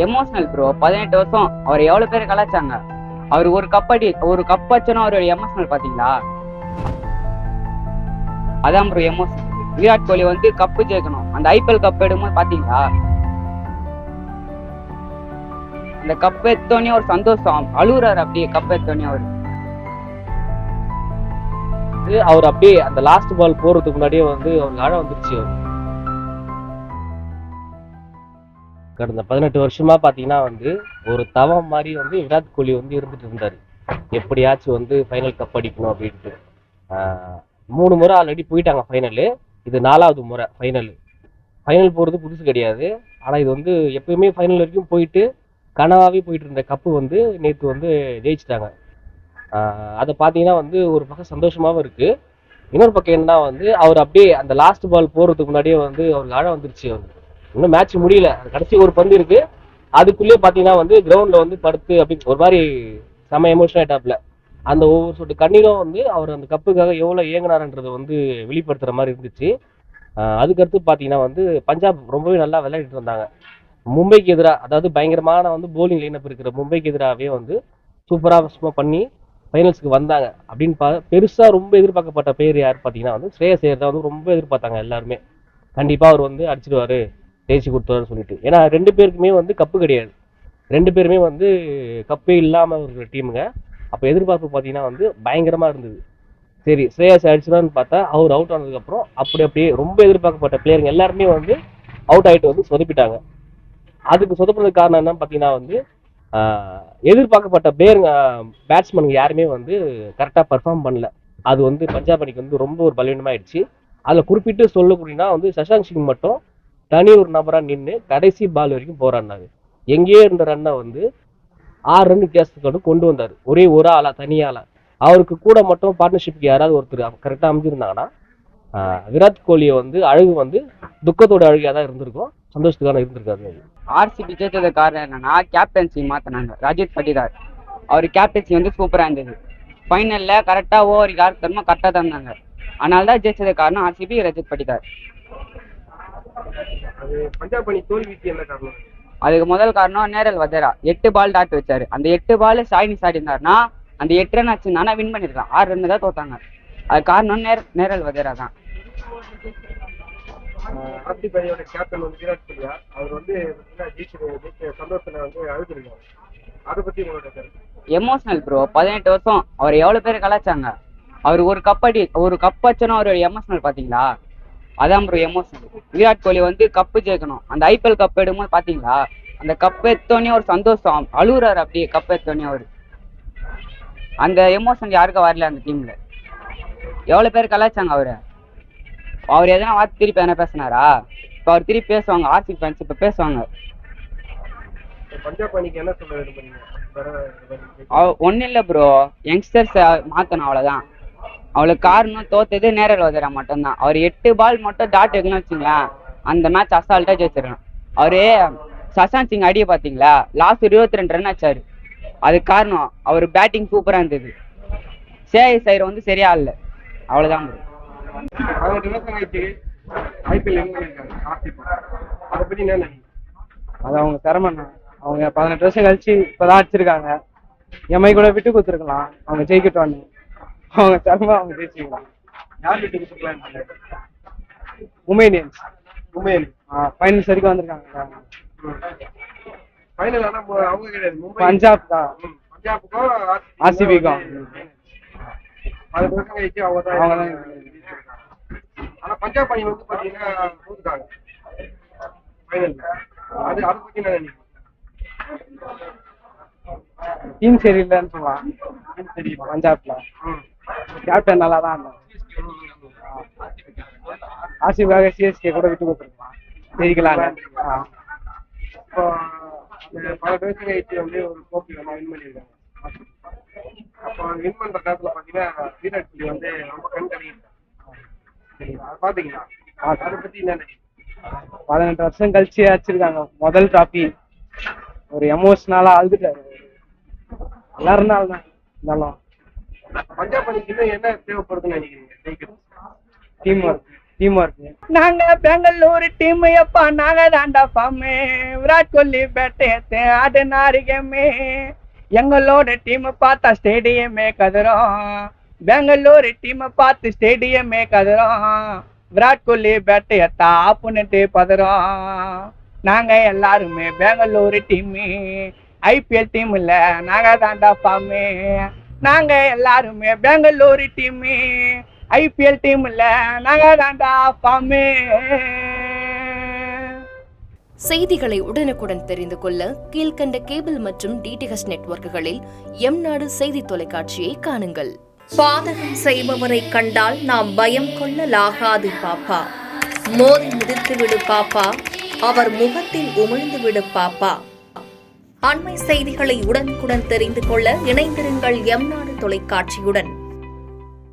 Emotional bro. 18 வருஷம் அவர் எவ்வளவு பேர் கலாச்சாங்க. அவர் ஒரு கப் வச்சோன்னா அவர் எமோஷனல் பாத்தீங்களா? அதான் ப்ரோ எமோஷனல். விராட் கோலி வந்து கப்பு ஜெயிக்கணும். அந்த ஐபிஎல் கப் எடுக்கும்போது பாத்தீங்களா, அந்த கப் எடுத்தோடனே ஒரு சந்தோஷம் அழுகுறாரு. அப்படியே கப் எடுத்தோடனே அவர் அப்படியே அந்த லாஸ்ட் பால் போறதுக்கு முன்னாடியே வந்து அவருக்கு ஆழம் வந்துருச்சு. கடந்த 18 வருஷமா பாத்தீங்கன்னா வந்து ஒரு தவம் மாதிரி வந்து விராட் கோலி வந்து இருந்துட்டு இருந்தாரு. எப்படியாச்சும் வந்து ஃபைனல் கப் அடிக்கணும் அப்படின்ட்டு. 3 முறை ஆல்ரெடி போயிட்டாங்க ஃபைனலு. இது 4வது முறை ஃபைனல் போறது புதுசு கிடையாது. ஆனா இது வந்து எப்பயுமே ஃபைனல் வரைக்கும் போயிட்டு கனவாவே போயிட்டு இருந்த கப்பு வந்து நேற்று வந்து ஜெயிச்சிட்டாங்க. அதை பார்த்தீங்கன்னா வந்து ஒரு பக்கம் சந்தோஷமாவும் இருக்கு. இன்னொரு பக்கம் என்னன்னா வந்து அவர் அப்படியே அந்த லாஸ்ட் பால் போறதுக்கு முன்னாடியே வந்து அவருக்கு ஆழம் வந்துருச்சு. அவருக்கு இன்னும் மேட்ச் முடியல, கடைசி ஒரு பந்து இருக்கு. அதுக்குள்ளேயே பார்த்தீங்கன்னா வந்து கிரவுண்ட்ல வந்து படுத்து அப்படி ஒரு மாதிரி செம எமோஷனல் ஆயிட்டாப்ல. அந்த ஒவ்வொரு சொட்டு கண்ணீரும் வந்து அவர் அந்த கப்புக்காக எவ்வளோ ஏங்கினாருன்றதை வந்து வெளிப்படுத்துற மாதிரி இருந்துச்சு. அதுக்கடுத்து பார்த்தீங்கன்னா வந்து பஞ்சாப் ரொம்பவே நல்லா விளையாடிட்டு இருந்தாங்க. மும்பைக்கு எதிராக, அதாவது பயங்கரமான வந்து போலிங் லைனப் இருக்கிற மும்பைக்கு எதிராகவே வந்து சூப்பராக பண்ணி ஃபைனல்ஸ்க்கு வந்தாங்க. அப்படின்னு பெருசாக ரொம்ப எதிர்பார்க்கப்பட்ட பேர் யார் பார்த்தீங்கன்னா வந்து ஸ்ரேயஸ் ஐயர் தான் வந்து ரொம்ப எதிர்பார்த்தாங்க எல்லாருமே. கண்டிப்பாக அவர் வந்து அடிச்சிடுவாரு, ஜெயிச்சு கொடுத்தாருன்னு சொல்லிட்டு. ஏன்னா 2 பேருக்குமே வந்து கப்பு கிடையாது. 2 பேருமே வந்து கப்பே இல்லாமல் இருக்கிற டீமுங்க. அப்போ எதிர்பார்ப்பு பார்த்தீங்கன்னா வந்து பயங்கரமாக இருந்தது. சரி, ஸ்ரேயஸ் அடிச்சிடான்னு பார்த்தா அவர் அவுட் ஆனதுக்கப்புறம் அப்படியே ரொம்ப எதிர்பார்க்கப்பட்ட பிளேயருங்க எல்லாருமே வந்து அவுட் ஆகிட்டு வந்து சொதப்பிட்டாங்க. அதுக்கு சொதப்பினதுக்கு காரணம் என்னன்னு பார்த்தீங்கன்னா வந்து எதிர்பார்க்கப்பட்ட பேட்ஸ்மேனுங்க யாருமே வந்து கரெக்டாக பர்ஃபார்ம் பண்ணல. அது வந்து பஞ்சாப் அணிக்கு வந்து ரொம்ப ஒரு பலவீனமாயிடுச்சு. அதில் குறிப்பிட்டு சொல்லக்கூடியனா வந்து சஷாங்க் சிங் மட்டும் தனி ஒரு நபராக நின்று கடைசி பால் வரைக்கும் போராடினாரு. எங்கேயோ இருந்த ரன்னை வந்து 6 ரன் வித்தியாசத்துக்கு கொண்டு வந்தார். ஒரே ஒரு ஆளா, தனியாளா. அவருக்கு கூட மட்டும் பார்ட்னர்ஷிப்க்கு யாராவது ஒருத்தர் கரெக்டாக அமைஞ்சிருந்தாங்கன்னா விராட் கோலியை வந்து அழகு வந்து துக்கத்தோட அழகியாக தான் இருந்திருக்கும், சந்தோஷத்துக்கான இருந்திருக்காது. ஆர்சிபி ஜெயிச்சது காரணம் என்னன்னா கேப்டன்சி மாத்தினாங்க. ரஜத் பட்டிதார் அவர் கேப்டன்சி வந்து சூப்பரா இருந்தது. ஃபைனல்ல கரெக்டா ஓவர் யார் தரமோ கரெக்டா தந்தாங்க. அதனால தான் ஜெயிச்சது காரணம் ஆர்சிபி, ரஜத் பட்டிதார். பஞ்சாப் அணி தோல்விக்கு என்ன காரணம்? அதுக்கு முதல் காரணம் நேரல் வதேரா 8 பால் டாட் வச்சாரு. அந்த 8 பால் சாய்னி சாடி இருந்தாருன்னா அந்த 8 ரன் ஆச்சுன்னா வின் பண்ணிருக்கலாம். 6 ரன் தான் தோத்தாங்க. அது காரணம் நேரல் வதேரா தான். ஆர்சிபி அணியோட கேப்டன் வந்து விராட் கோலியா, அவர் வந்து சந்தோஷத்துல வந்து அழுதுருக்காரு. அதை பத்தி உங்களோட கருத்து? Emotional bro. 18 வருஷம் அவர் எவ்வளவு பேர் கலாச்சாங்க. அவர் ஒரு கப் வச்சோன்னா அவர் எமோஷனல் பாத்தீங்களா? அதான் ப்ரோ எமோஷனல். விராட் கோலி வந்து கப்பு ஜெயிக்கணும். அந்த ஐபிஎல் கப் எடுக்கும்போது பாத்தீங்களா, அந்த கப் எடுத்தோடனே ஒரு சந்தோஷம் அழுகுறாரு. அப்படியே கப் எடுத்தோடனே அவரு அந்த எமோஷன் யாருக்கும் வரல. அந்த டீம்ல எவ்வளவு பேர் கலாச்சாங்க அவரு. அவர் எதனா வார்த்தை திருப்பி என்ன பேசினாரா? இப்ப அவர் திருப்பி பேசுவாங்க. ஆர்சிபி ஃபேன்ஸ் இப்ப பேசுவாங்க. பஞ்சாப் அணிக்கு என்ன சொல்ல விரும்புறீங்க? ஒன்னும் இல்ல ப்ரோ, யங்ஸ்டர்ஸ் மாத்தணும், அவ்வளவுதான். அவளுக்கு காரணம் தோத்தது நேரல் வதேரா மட்டும்தான். அவர் 8 பால் மட்டும் டாட் வைக்கணும்னு வச்சுங்களேன், அந்த மேட்ச் அசால்ட்டா ஜெயிச்சிடணும். அவரு சஷாங்க் சிங் அடிய பாத்தீங்களா, லாஸ்ட் 22 ரன் ஆச்சாரு. அதுக்கு காரணம் அவர் பேட்டிங் சூப்பரா இருந்தது. ஸ்ரேயஸ் ஐயர் வந்து சரியா இல்ல, அவ்வளவுதான் ப்ரோ. அது அவங்க திறமை. அவங்க 18 வருஷம் கழிச்சு இப்பதான் அடிச்சிருக்காங்க. எம்ஐ கூட விட்டு கொடுத்துருக்கலாம், அவங்க ஜெயிக்கட்டும். அவங்க திறமை, அவங்க ஜெயிச்சுக்கலாம். யார் விட்டு கொடுத்துருக்கலாம்? உமேனியன்ஸ் ஃபைனல்ஸ் வரைக்கும் வந்திருக்காங்க. ஃபைனல் ஆனா அவங்க கிடையாது, பஞ்சாப் தான். பஞ்சாபுக்கும் ஆர்சிபிக்கும். ஆனா பஞ்சாப் அணி வந்து பாத்தீங்கன்னா தோத்துட்டாங்க ஃபைனல்ல. அதை பத்தி என்ன நினைக்கிறீங்க? டீம் சரியில்லைன்னு சொல்லலாம். பஞ்சாப்ல கேப்டன் நல்லா தான் இருந்தாங்க. ஆர்சிபிக்காக சிஎஸ்கே கூட விட்டு கொடுத்துருக்கலாம், ஜெயிக்கலாம். இப்போ பல வருஷம் கழிச்சு வந்து ஒரு கோப்பை வந்து வின் பண்ணியிருக்காங்க. அப்போ வின் பண்ற நேரத்துல பாத்தீங்கன்னா விராட் கோலி வந்து ரொம்ப கண் கணிக்கிறாங்க. பாத்தீங்களா? அதை பத்தி என்ன நினைக்கிறீங்க? 18 வருஷம் கழிச்சு அடிச்சிருக்காங்க முதல் டிராபி. ஒரு எமோஷனலா அழுதுட்டாரு எல்லாரும் தான் இருந்தாலும். பஞ்சாப் அணிக்கு இன்னும் என்ன தேவைப்படுதுன்னு நினைக்கிறீங்க? Team team work. நாங்க பெங்களூர் டீம் எப்பா நாங்க தாண்டா ஃபார்மே, விராட் கோலி பேட்டை ஆடினாரு கேமே, எங்களோட டீம் பார்த்தா ஸ்டேடியமே கதறோம், பெங்களூர் டீம் பார்த்து ஸ்டேடியமே கதறோம், விராட் கோலி பேட்டை ஆப்புன்னுட்டு பதறோம். நாங்க எல்லாருமே பெங்களூர் டீம், ஐபிஎல் டீம் இல்ல நாங்க தாண்டா ஃபார்மே, நாங்க எல்லாருமே பெங்களூர் டீம், ஐபிஎல் டீம் இல்ல நாங்க தாண்டா ஃபார்மே. செய்திகளை உடனுக்குடன் தெரிந்து கொள்ள கீழ்கண்ட கேபிள் மற்றும் டிடிஹெச் நெட்வொர்க்குகளில் எம்நாடு செய்தி தொலைக்காட்சியை காணுங்கள். பாதகம் செய்பவரை கண்டால் நாம் பயம் கொள்ளலாகாது பாப்பா, மோதி மிதித்து விடு பாப்பா, அவர் முகத்தில் உமிழ்ந்து விடு பாப்பா. அண்மை செய்திகளை உடனுக்குடன் தெரிந்து கொள்ள இணைந்திருங்கள் எம்நாடு தொலைக்காட்சியுடன்.